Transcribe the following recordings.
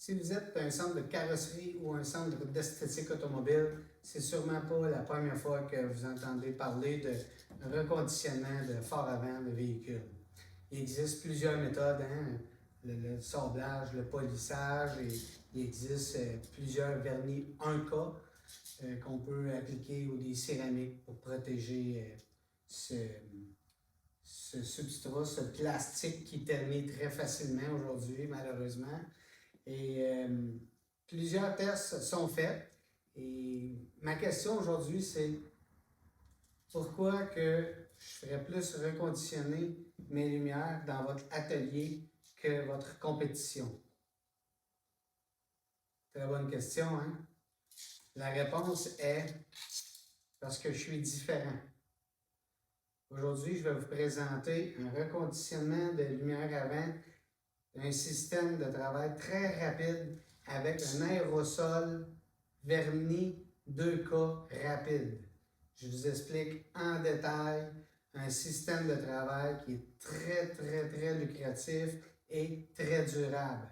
Si vous êtes un centre de carrosserie ou un centre d'esthétique automobile, c'est sûrement pas la première fois que vous entendez parler de reconditionnement de phare avant de véhicule. Il existe plusieurs méthodes, hein? Le sablage, le polissage, et il existe plusieurs vernis 1K qu'on peut appliquer ou des céramiques pour protéger ce substrat, ce plastique qui ternit très facilement aujourd'hui, malheureusement. Et plusieurs tests sont faits. Et ma question aujourd'hui, c'est pourquoi que je ferais plus reconditionner mes lumières dans votre atelier que votre compétition? Très bonne question, hein? La réponse est parce que je suis différent. Aujourd'hui, je vais vous présenter un reconditionnement de lumière avant, un système de travail très rapide avec un aérosol vernis 2K rapide. Je vous explique en détail un système de travail qui est très lucratif et très durable.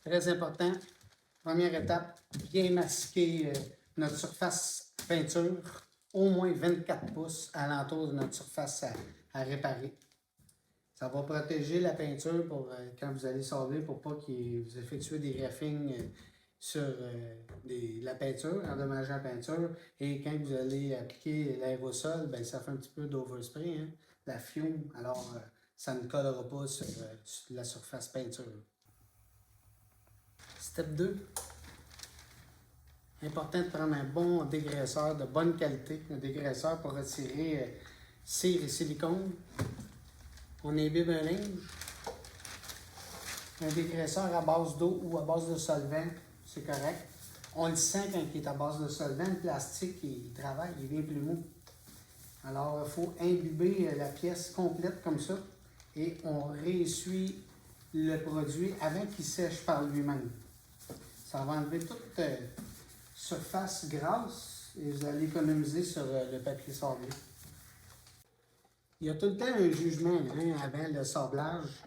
Très important, première étape, bien masquer notre surface peinture, au moins 24 pouces alentour de notre surface à réparer. Ça va protéger la peinture pour quand vous allez sabler pour pas que vous effectuez des graphings sur la peinture, endommageant la peinture. Et quand vous allez appliquer l'aérosol, ben, ça fait un petit peu d'overspray, hein, la fiume, alors ça ne collera pas sur la surface peinture. Step 2. Important de prendre un bon dégraisseur de bonne qualité, un dégraisseur pour retirer cire et silicone. On imbibe un linge, un dégraisseur à base d'eau ou à base de solvant, c'est correct. On le sent quand il est à base de solvant, le plastique, il travaille, il devient plus mou. Alors, il faut imbiber la pièce complète comme ça et on réessuie le produit avant qu'il sèche par lui-même. Ça va enlever toute surface grasse et vous allez économiser sur le papier sablé. Il y a tout le temps un jugement avant le sablage.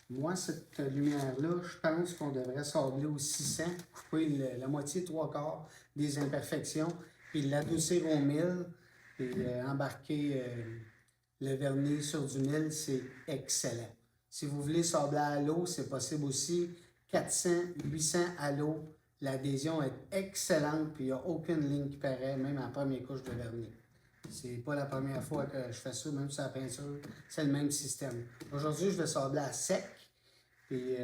Moi, cette lumière-là, je pense qu'on devrait sabler au 600, couper la moitié, 3/4 des imperfections, puis l'adoucir au 1000, puis embarquer le vernis sur du 1000, c'est excellent. Si vous voulez sabler à l'eau, c'est possible aussi. 400, 800 à l'eau, l'adhésion est excellente, puis il n'y a aucune ligne qui paraît, même en première couche de vernis. C'est pas la première fois que je fais ça, même sur la peinture, c'est le même système. Aujourd'hui, je vais sabler à sec. Puis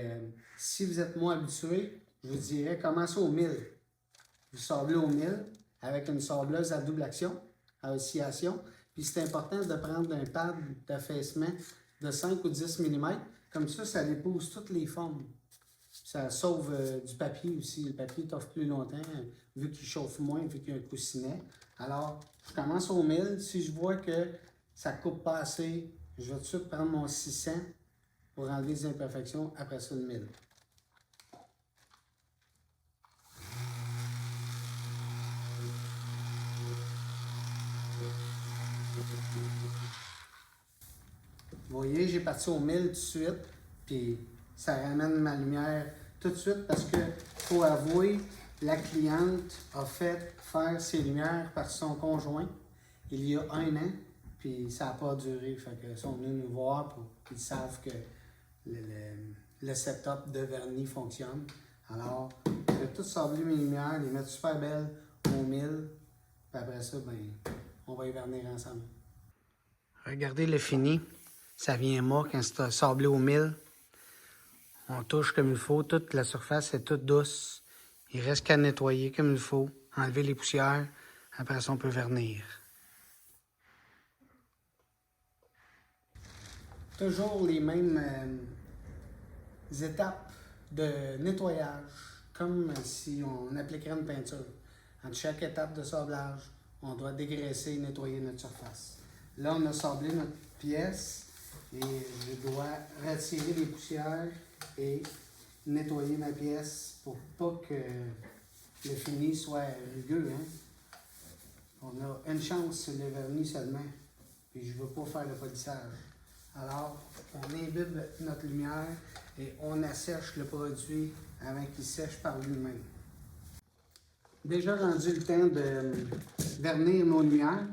si vous êtes moins habitué, je vous dirais commencez au 1000. Vous sablez au 1000 avec une sableuse à double action, à oscillation. Puis c'est important de prendre un pad d'affaissement de 5 ou 10 mm. Comme ça, ça dépose toutes les formes. Ça sauve du papier aussi. Le papier t'offre plus longtemps, vu qu'il chauffe moins, vu qu'il y a un coussinet. Alors, je commence au 1000. Si je vois que ça ne coupe pas assez, je vais tout de suite prendre mon 600 pour enlever les imperfections, après ça le 1000. Vous voyez, j'ai parti au 1000 tout de suite, puis ça ramène ma lumière tout de suite parce que, faut avouer, la cliente a fait faire ses lumières par son conjoint il y a 1 an, puis ça n'a pas duré. Fait que, ils sont venus nous voir, pour qu'ils savent que le setup de vernis fonctionne. Alors, je vais tout sabler mes lumières, les mettre super belles au 1000, puis après ça, ben, on va y vernir ensemble. Regardez le fini. Ça vient mort quand c'est sablé au 1000. On touche comme il faut. Toute la surface est toute douce. Il reste qu'à nettoyer comme il faut. Enlever les poussières. Après ça, on peut vernir. Toujours les mêmes étapes de nettoyage, comme si on appliquerait une peinture. Entre chaque étape de sablage, on doit dégraisser et nettoyer notre surface. Là, on a sablé notre pièce. Et je dois retirer les poussières et nettoyer ma pièce pour pas que le fini soit rugueux. Hein? On a une chance sur le vernis seulement, puis je ne veux pas faire le polissage. Alors, on imbibe notre lumière et on assèche le produit avant qu'il sèche par lui-même. Déjà rendu le temps de vernir nos lumières.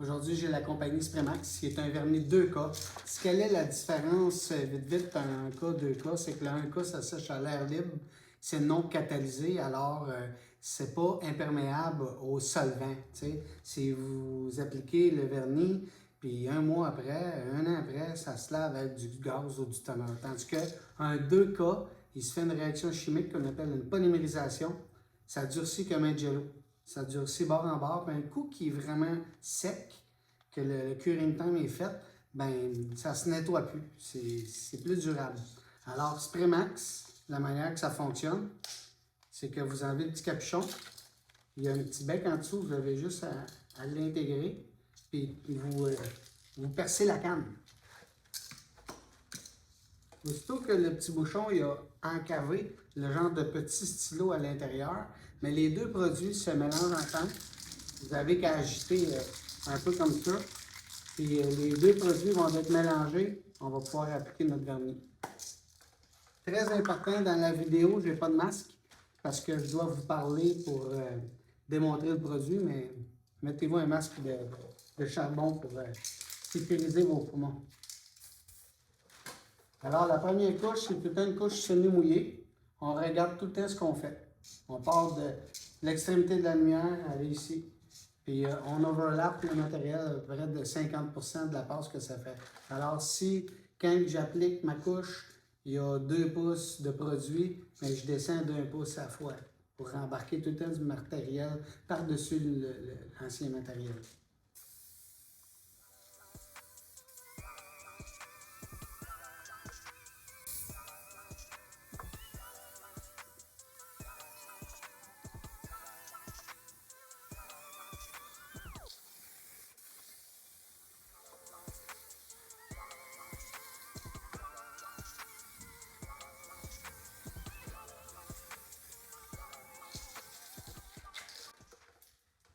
Aujourd'hui, j'ai la compagnie Spremax qui est un vernis 2K. Quelle est la différence, vite, un K, 2K? C'est que le 1K, ça sèche à l'air libre, c'est non catalysé, alors c'est pas imperméable au solvant. T'sais. Si vous appliquez le vernis, puis un mois après, un an après, ça se lave avec du gaz ou du tonneur. Tandis qu'un 2K, il se fait une réaction chimique qu'on appelle une polymérisation. Ça durcit comme un jello. Ça durcit bord en bord. Puis un coup qui est vraiment sec, que le curing time est fait, ben ça se nettoie plus. C'est plus durable. Alors, Spremax, la manière que ça fonctionne, c'est que vous enlevez le petit capuchon. Il y a un petit bec en dessous, vous avez juste à l'intégrer. Puis vous percez la canne. Aussitôt que le petit bouchon il a encavé le genre de petit stylo à l'intérieur, mais les deux produits se mélangent ensemble. Vous avez qu'à agiter un peu comme ça. Puis les deux produits vont être mélangés. On va pouvoir appliquer notre vernis. Très important dans la vidéo, je n'ai pas de masque parce que je dois vous parler pour démontrer le produit, mais mettez-vous un masque de charbon pour sécuriser vos poumons. Alors, la première couche, c'est tout le temps une couche semi-mouillée. On regarde tout le temps ce qu'on fait. On part de l'extrémité de la lumière, aller ici. Puis on overlap le matériel à peu près de 50% de la passe que ça fait. Alors, si, quand j'applique ma couche, il y a 2 pouces de produit, mais je descends d'1 pouce à la fois pour embarquer tout le temps du matériel par-dessus l'ancien matériel.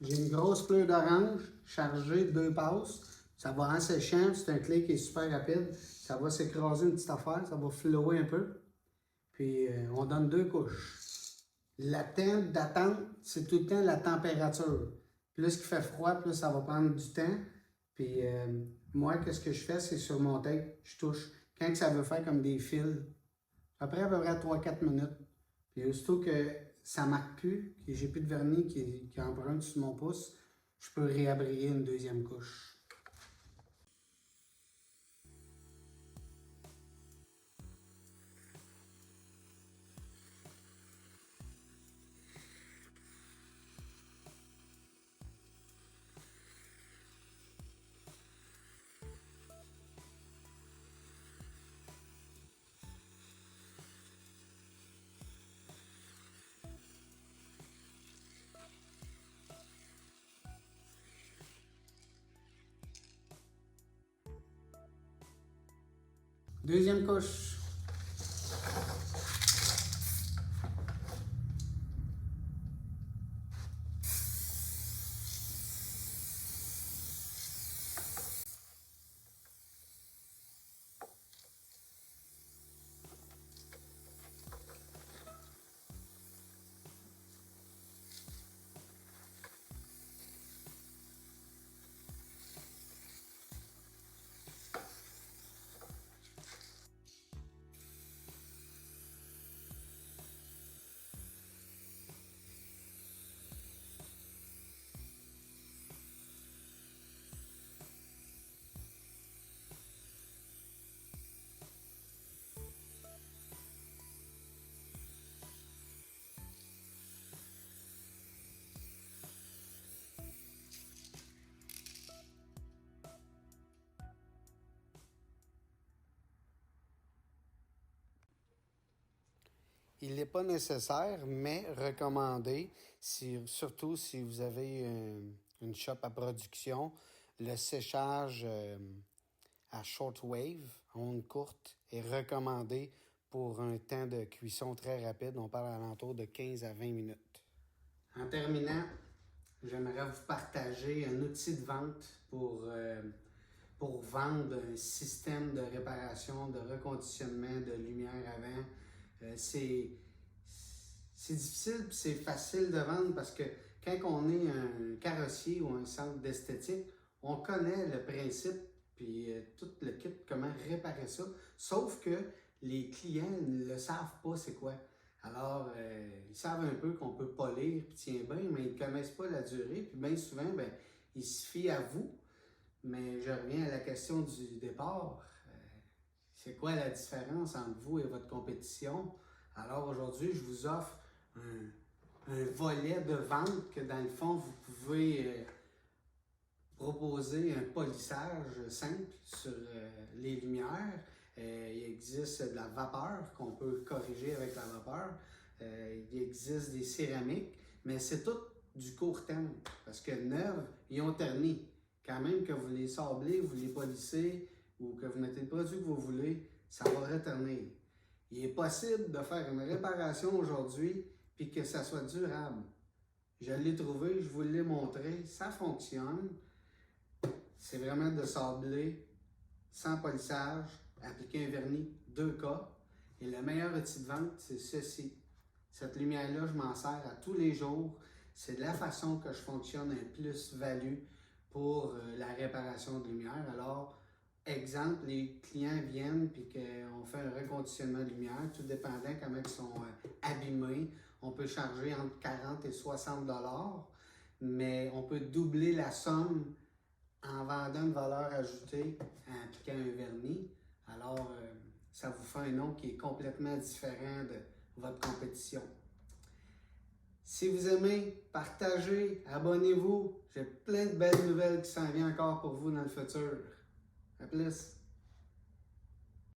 J'ai une grosse pleure d'orange chargée, 2 passes. Ça va en séchant, c'est un clé qui est super rapide. Ça va s'écraser une petite affaire, ça va flower un peu. Puis on donne 2 couches. La temps d'attente, c'est tout le temps la température. Plus qu'il fait froid, plus ça va prendre du temps. Puis moi, qu'est-ce que je fais, c'est sur mon tape, je touche. Quand ça veut faire comme des fils, après à peu près 3-4 minutes. Puis aussitôt que ça ne marque plus, que j'ai plus de vernis qui emprunte sur mon pouce, je peux réabrayer une deuxième couche. Deuxième couche. Il n'est pas nécessaire, mais recommandé, surtout si vous avez une shop à production, le séchage à short wave, onde courte, est recommandé pour un temps de cuisson très rapide. On parle à l'entour de 15 à 20 minutes. En terminant, j'aimerais vous partager un outil de vente pour pour vendre un système de réparation, de reconditionnement, de lumière avant. C'est difficile puis c'est facile de vendre parce que quand on est un carrossier ou un centre d'esthétique, on connaît le principe puis tout le kit, comment réparer ça. Sauf que les clients ne le savent pas c'est quoi. Alors, ils savent un peu qu'on peut polir puis tiens bien, mais ils ne connaissent pas la durée. Puis bien souvent, ben, ils se fient à vous. Mais je reviens à la question du départ. C'est quoi la différence entre vous et votre compétition? Alors aujourd'hui, je vous offre un volet de vente que dans le fond, vous pouvez proposer un polissage simple sur les lumières. Il existe de la vapeur qu'on peut corriger avec la vapeur. Il existe des céramiques, mais c'est tout du court terme parce que neuves, ils ont terni. Quand même que vous les sablez, vous les polissez ou que vous mettez le produit que vous voulez, ça va reternir. Il est possible de faire une réparation aujourd'hui puis que ça soit durable. Je l'ai trouvé, je vous l'ai montré, ça fonctionne. C'est vraiment de sabler sans polissage, appliquer un vernis 2K. Et le meilleur outil de vente, c'est ceci. Cette lumière-là, je m'en sers à tous les jours. C'est de la façon que je fonctionne un plus-value pour la réparation de lumière. Alors, exemple, les clients viennent et qu'on fait un reconditionnement de lumière, tout dépendant comment ils sont abîmés. On peut charger entre 40 et 60 $, mais on peut doubler la somme en vendant une valeur ajoutée en appliquant un vernis. Alors, ça vous fait un nom qui est complètement différent de votre compétition. Si vous aimez, partagez, abonnez-vous. J'ai plein de belles nouvelles qui s'en viennent encore pour vous dans le futur. À plus!